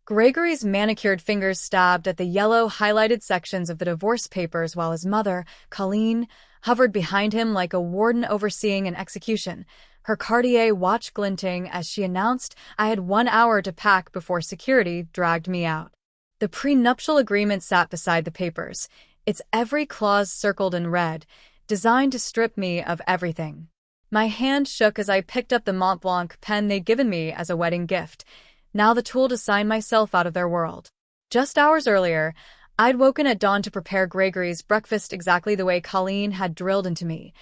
Gregory's manicured fingers stabbed at the yellow highlighted sections of the divorce papers while his mother, Colleen, hovered behind him like a warden overseeing an execution, her Cartier watch glinting as she announced I had 1 hour to pack before security dragged me out. The prenuptial agreement sat beside the papers, its every clause circled in red, designed to strip me of everything. My hand shook as I picked up the Mont Blanc pen they'd given me as a wedding gift, now the tool to sign myself out of their world. Just hours earlier, I'd woken at dawn to prepare Gregory's breakfast exactly the way Colleen had drilled into me.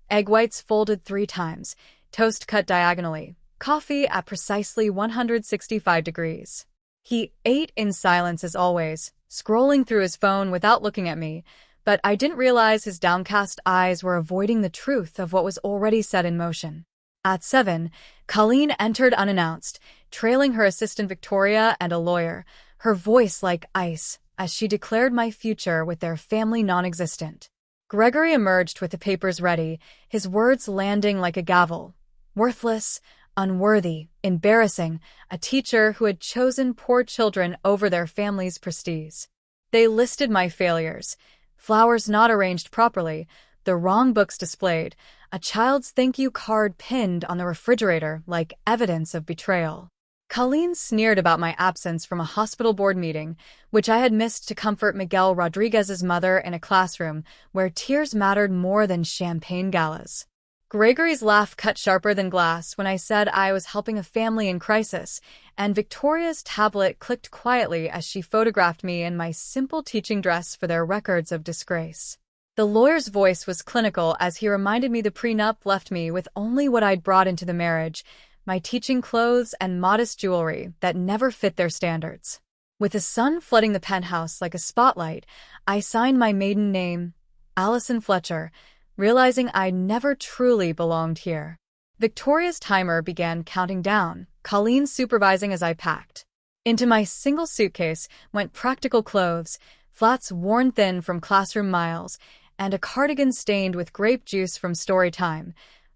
Egg whites folded 3 times, toast cut diagonally, coffee at precisely 165 degrees. He ate in silence as always, scrolling through his phone without looking at me, but I didn't realize his downcast eyes were avoiding the truth of what was already set in motion. At 7, Colleen entered unannounced, trailing her assistant Victoria and a lawyer, her voice like ice, as she declared my future with their family non-existent. Gregory emerged with the papers ready, his words landing like a gavel. Worthless, unworthy, embarrassing, a teacher who had chosen poor children over their family's prestige. They listed my failures: flowers not arranged properly, the wrong books displayed, a child's thank you card pinned on the refrigerator like evidence of betrayal. Colleen sneered about my absence from a hospital board meeting, which I had missed to comfort Miguel Rodriguez's mother in a classroom where tears mattered more than champagne galas. Gregory's laugh cut sharper than glass when I said I was helping a family in crisis, and Victoria's tablet clicked quietly as she photographed me in my simple teaching dress for their records of disgrace. The lawyer's voice was clinical as he reminded me the prenup left me with only what I'd brought into the marriage, my teaching clothes and modest jewelry that never fit their standards. With the sun flooding the penthouse like a spotlight, I signed my maiden name, Allison Fletcher, realizing I'd never truly belonged here. Victoria's timer began counting down, Colleen supervising as I packed. Into my single suitcase went practical clothes, flats worn thin from classroom miles, and a cardigan stained with grape juice from story time,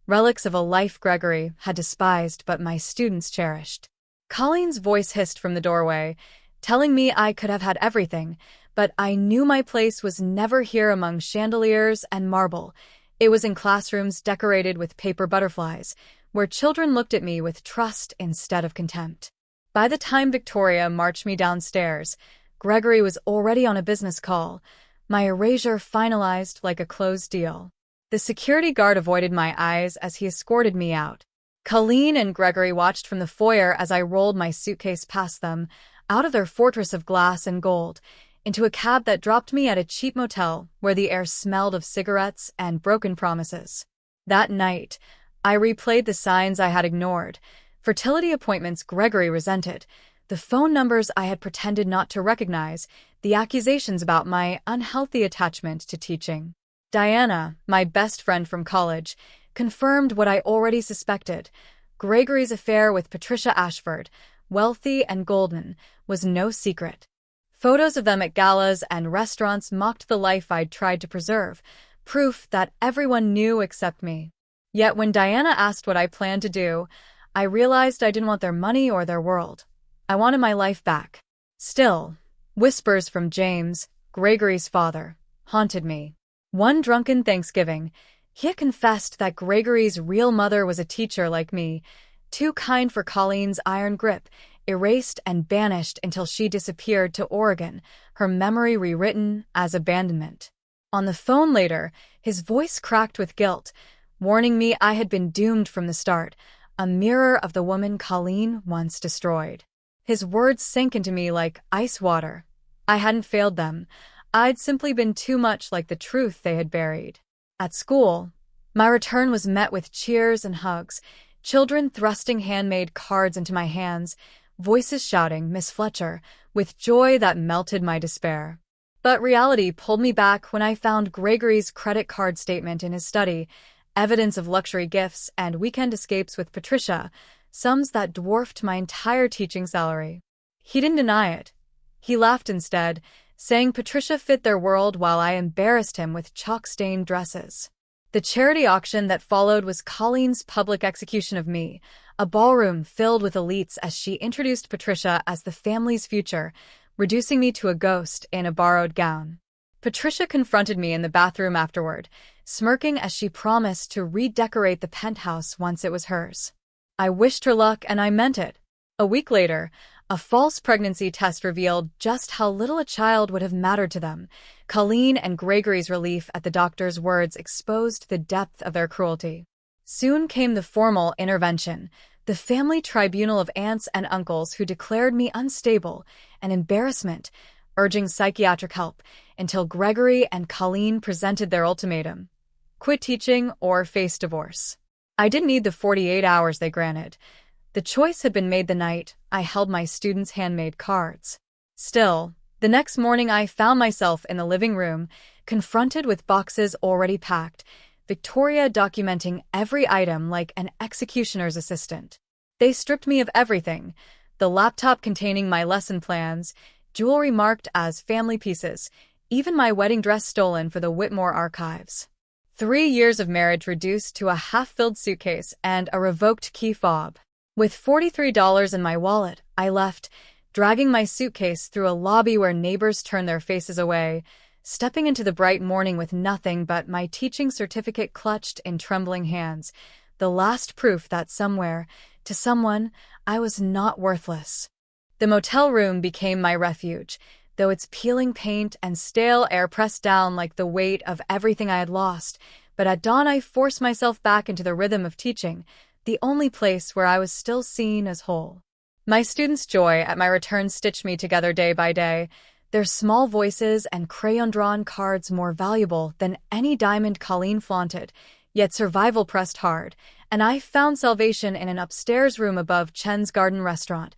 relics of a life Gregory had despised but my students cherished. Colleen's voice hissed from the doorway, telling me I could have had everything, but I knew my place was never here among chandeliers and marble. It was in classrooms decorated with paper butterflies, where children looked at me with trust instead of contempt. By the time Victoria marched me downstairs, Gregory was already on a business call, my erasure finalized like a closed deal. The security guard avoided my eyes as he escorted me out. Colleen and Gregory watched from the foyer as I rolled my suitcase past them, out of their fortress of glass and gold, into a cab that dropped me at a cheap motel where the air smelled of cigarettes and broken promises. That night, I replayed the signs I had ignored. Fertility appointments Gregory resented, the phone numbers I had pretended not to recognize, the accusations about my unhealthy attachment to teaching. Diana, my best friend from college, confirmed what I already suspected. Gregory's affair with Patricia Ashford, wealthy and golden, was no secret. Photos of them at galas and restaurants mocked the life I'd tried to preserve, proof that everyone knew except me. Yet when Diana asked what I planned to do, I realized I didn't want their money or their world. I wanted my life back. Still, whispers from James, Gregory's father, haunted me. One drunken Thanksgiving, he had confessed that Gregory's real mother was a teacher like me, too kind for Colleen's iron grip, erased and banished until she disappeared to Oregon, her memory rewritten as abandonment. On the phone later, his voice cracked with guilt, warning me I had been doomed from the start, a mirror of the woman Colleen once destroyed. His words sank into me like ice water. I hadn't failed them. I'd simply been too much like the truth they had buried. At school, my return was met with cheers and hugs, children thrusting handmade cards into my hands, voices shouting, "Miss Fletcher," with joy that melted my despair. But reality pulled me back when I found Gregory's credit card statement in his study, evidence of luxury gifts and weekend escapes with Patricia, sums that dwarfed my entire teaching salary. He didn't deny it. He laughed instead, saying Patricia fit their world while I embarrassed him with chalk-stained dresses. The charity auction that followed was Colleen's public execution of me, a ballroom filled with elites as she introduced Patricia as the family's future, reducing me to a ghost in a borrowed gown. Patricia confronted me in the bathroom afterward, smirking as she promised to redecorate the penthouse once it was hers. I wished her luck, and I meant it. A week later, a false pregnancy test revealed just how little a child would have mattered to them. Colleen and Gregory's relief at the doctor's words exposed the depth of their cruelty. Soon came the formal intervention, the family tribunal of aunts and uncles who declared me unstable and embarrassment, urging psychiatric help, until Gregory and Colleen presented their ultimatum: quit teaching or face divorce. I didn't need the 48 hours they granted. The choice had been made the night I held my students' handmade cards. Still, the next morning I found myself in the living room, confronted with boxes already packed, Victoria documenting every item like an executioner's assistant. They stripped me of everything: the laptop containing my lesson plans, jewelry marked as family pieces, even my wedding dress stolen for the Whitmore archives. 3 years of marriage reduced to a half-filled suitcase and a revoked key fob. With $43 in my wallet, I left, dragging my suitcase through a lobby where neighbors turned their faces away, stepping into the bright morning with nothing but my teaching certificate clutched in trembling hands, the last proof that somewhere, to someone, I was not worthless. The motel room became my refuge, though its peeling paint and stale air pressed down like the weight of everything I had lost. But at dawn I forced myself back into the rhythm of teaching, the only place where I was still seen as whole. My students' joy at my return stitched me together day by day, their small voices and crayon-drawn cards more valuable than any diamond Colleen flaunted, yet survival pressed hard, and I found salvation in an upstairs room above Chen's Garden restaurant,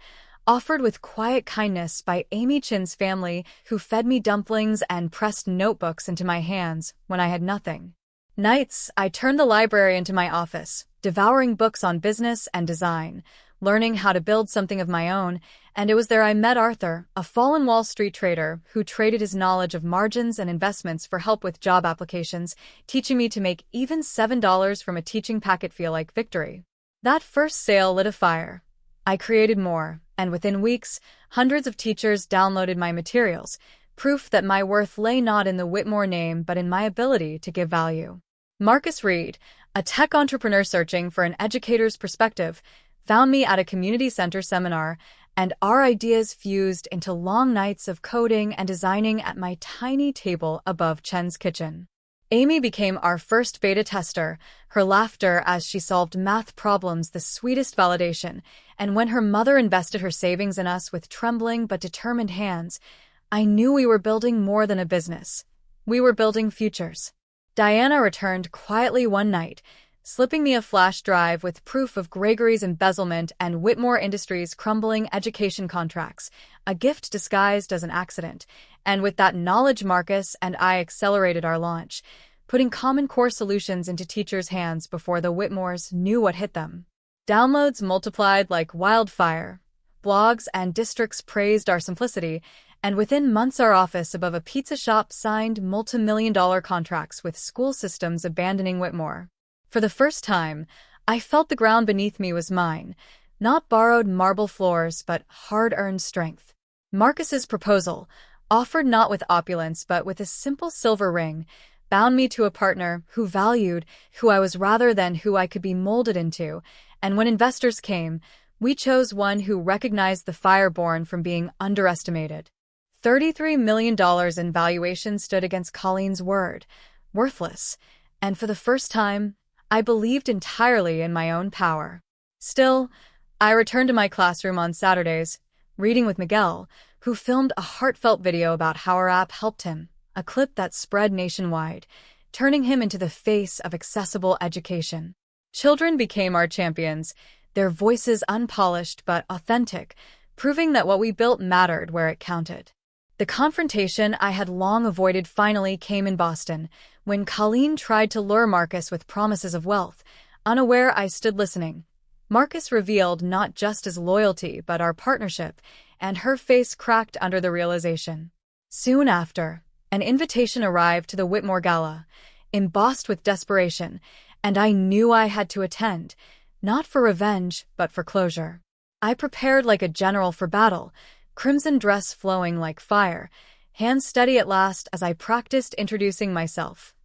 offered with quiet kindness by Amy Chin's family, who fed me dumplings and pressed notebooks into my hands when I had nothing. Nights, I turned the library into my office, devouring books on business and design, learning how to build something of my own, and it was there I met Arthur, a fallen Wall Street trader who traded his knowledge of margins and investments for help with job applications, teaching me to make even $7 from a teaching packet feel like victory. That first sale lit a fire. I created more, and within weeks, hundreds of teachers downloaded my materials, proof that my worth lay not in the Whitmore name but in my ability to give value. Marcus Reed, a tech entrepreneur searching for an educator's perspective, found me at a community center seminar, and our ideas fused into long nights of coding and designing at my tiny table above Chen's kitchen. Amy became our first beta tester, her laughter as she solved math problems the sweetest validation, and when her mother invested her savings in us with trembling but determined hands, I knew we were building more than a business. We were building futures. Diana returned quietly one night, slipping me a flash drive with proof of Gregory's embezzlement and Whitmore Industries' crumbling education contracts, a gift disguised as an accident, and with that knowledge Marcus and I accelerated our launch, putting Common Core solutions into teachers' hands before the Whitmores knew what hit them. Downloads multiplied like wildfire. Blogs and districts praised our simplicity, and within months our office above a pizza shop signed multi-million-dollar contracts with school systems abandoning Whitmore. For the first time, I felt the ground beneath me was mine, not borrowed marble floors but hard-earned strength. Marcus's proposal, offered not with opulence but with a simple silver ring, bound me to a partner who valued who I was rather than who I could be molded into, and when investors came, we chose one who recognized the fire born from being underestimated. $33 million in valuation stood against Colleen's word, worthless, and for the first time, I believed entirely in my own power. Still, I returned to my classroom on Saturdays, reading with Miguel, who filmed a heartfelt video about how our app helped him, a clip that spread nationwide, turning him into the face of accessible education. Children became our champions, their voices unpolished but authentic, proving that what we built mattered where it counted. The confrontation I had long avoided finally came in Boston, when Colleen tried to lure Marcus with promises of wealth. Unaware, I stood listening. Marcus revealed not just his loyalty but our partnership, and her face cracked under the realization. Soon after, an invitation arrived to the Whitmore Gala, embossed with desperation, and I knew I had to attend. not for revenge, but for closure. I prepared like a general for battle, crimson dress flowing like fire, hands steady at last as I practiced introducing myself.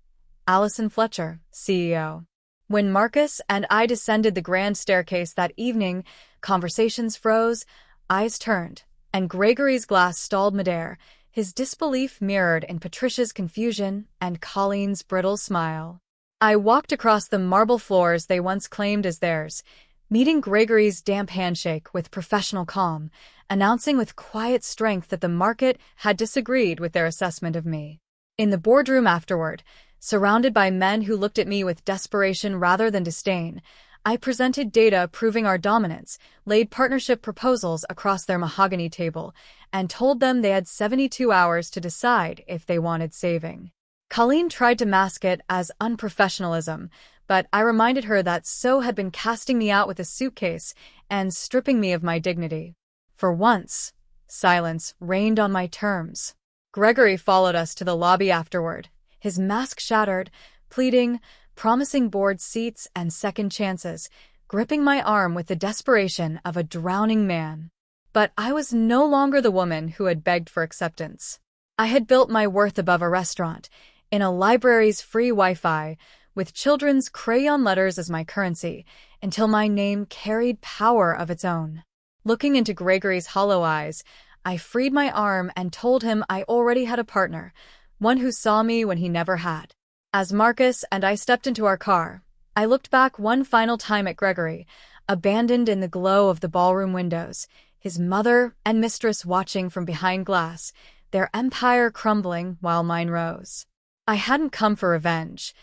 Allison Fletcher, CEO. When Marcus and I descended the grand staircase that evening, conversations froze, eyes turned, and Gregory's glass stalled midair, his disbelief mirrored in Patricia's confusion and Colleen's brittle smile. I walked across the marble floors they once claimed as theirs, meeting Gregory's damp handshake with professional calm, announcing with quiet strength that the market had disagreed with their assessment of me. In the boardroom afterward, surrounded by men who looked at me with desperation rather than disdain, I presented data proving our dominance, laid partnership proposals across their mahogany table, and told them they had 72 hours to decide if they wanted saving. Colleen tried to mask it as unprofessionalism, but I reminded her that So had been casting me out with a suitcase and stripping me of my dignity. For once, silence reigned on my terms. Gregory followed us to the lobby afterward, his mask shattered, pleading, promising board seats and second chances, gripping my arm with the desperation of a drowning man. But I was no longer the woman who had begged for acceptance. I had built my worth above a restaurant, in a library's free Wi-Fi, with children's crayon letters as my currency, until my name carried power of its own. Looking into Gregory's hollow eyes, I freed my arm and told him I already had a partner, one who saw me when he never had. As Marcus and I stepped into our car, I looked back one final time at Gregory, abandoned in the glow of the ballroom windows, his mother and mistress watching from behind glass, their empire crumbling while mine rose. I hadn't come for revenge.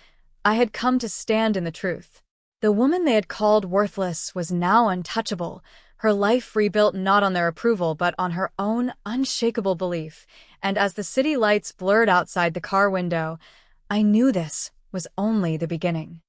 I had come to stand in the truth. The woman they had called worthless was now untouchable, her life rebuilt not on their approval but on her own unshakable belief, and as the city lights blurred outside the car window, I knew this was only the beginning.